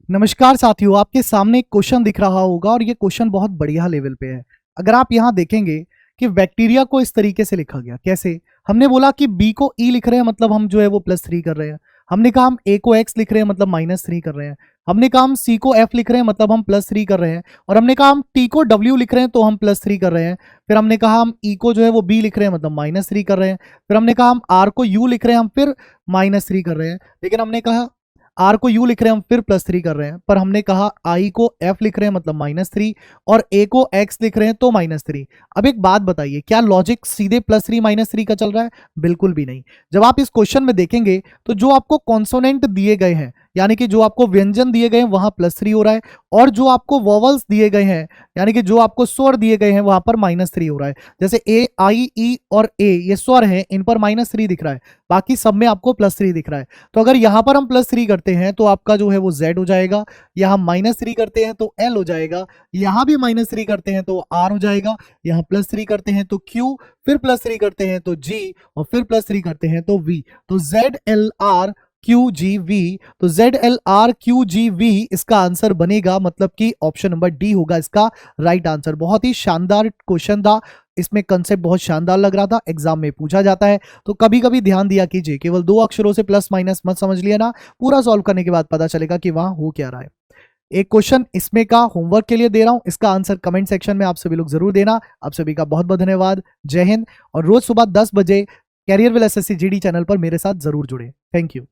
नमस्कार साथियों, आपके सामने एक क्वेश्चन दिख रहा होगा और ये क्वेश्चन बहुत बढ़िया लेवल पे है। अगर आप यहाँ देखेंगे कि बैक्टीरिया को इस तरीके से लिखा गया, कैसे? हमने बोला कि बी को ई लिख रहे हैं, मतलब हम जो है वो +3 कर रहे हैं। हमने कहा हम ए को एक्स लिख रहे हैं, मतलब -3 कर रहे हैं। हमने कहा हम सी को एफ लिख रहे हैं, मतलब हम +3 कर रहे हैं। और हमने कहा हम टी को डब्ल्यू लिख रहे हैं, तो हम +3 कर रहे हैं। फिर हमने कहा हम ई को जो है वो बी लिख रहे हैं, मतलब -3 कर रहे हैं। फिर हमने कहा हम आर को यू लिख रहे हैं, हम फिर -3 कर रहे हैं। लेकिन हमने कहा आर को यू लिख रहे हैं, हम फिर +3 कर रहे हैं। पर हमने कहा आई को एफ लिख रहे हैं, मतलब -3, और ए को एक्स लिख रहे हैं, तो -3। अब एक बात बताइए, क्या लॉजिक सीधे +3 -3 का चल रहा है? बिल्कुल भी नहीं। जब आप इस क्वेश्चन में देखेंगे तो जो आपको कॉन्सोनेंट दिए गए हैं, यानी कि जो आपको व्यंजन दिए गए हैं, वहां +3 हो रहा है। और जो आपको वॉवल्स दिए गए हैं, यानी कि जो आपको स्वर दिए गए हैं, वहां पर -3 हो रहा है। जैसे ए, आई, ई और ए, ये स्वर हैं, इन पर -3 दिख रहा है, बाकी सब में आपको +3 दिख रहा है। तो अगर यहां पर हम +3 करते हैं तो आपका जो है वो Z हो जाएगा, यहां -3 करते हैं तो L हो जाएगा, यहां भी -3 करते हैं तो R हो जाएगा, यहां +3 करते हैं तो Q, फिर +3 करते हैं तो G, और फिर +3 करते हैं तो V। तो ZLR QGV, तो ZLR QGV इसका आंसर बनेगा, मतलब कि ऑप्शन नंबर डी होगा इसका राइट आंसर। बहुत ही शानदार क्वेश्चन था, इसमें कंसेप्ट बहुत शानदार लग रहा था, एग्जाम में पूछा जाता है। तो कभी कभी ध्यान दिया कीजिए, केवल 2 अक्षरों से प्लस माइनस मत समझ लिया ना, पूरा सॉल्व करने के बाद पता चलेगा कि वहां हो क्या रहा है। एक क्वेश्चन इसमें का होमवर्क के लिए दे रहा हूं, इसका आंसर कमेंट सेक्शन में आप सभी लोग जरूर देना। आप सभी का बहुत बहुत धन्यवाद। जय हिंद। और रोज सुबह 10 बजे career will SSC GD channel पर मेरे साथ जरूर जुड़े। Thank you.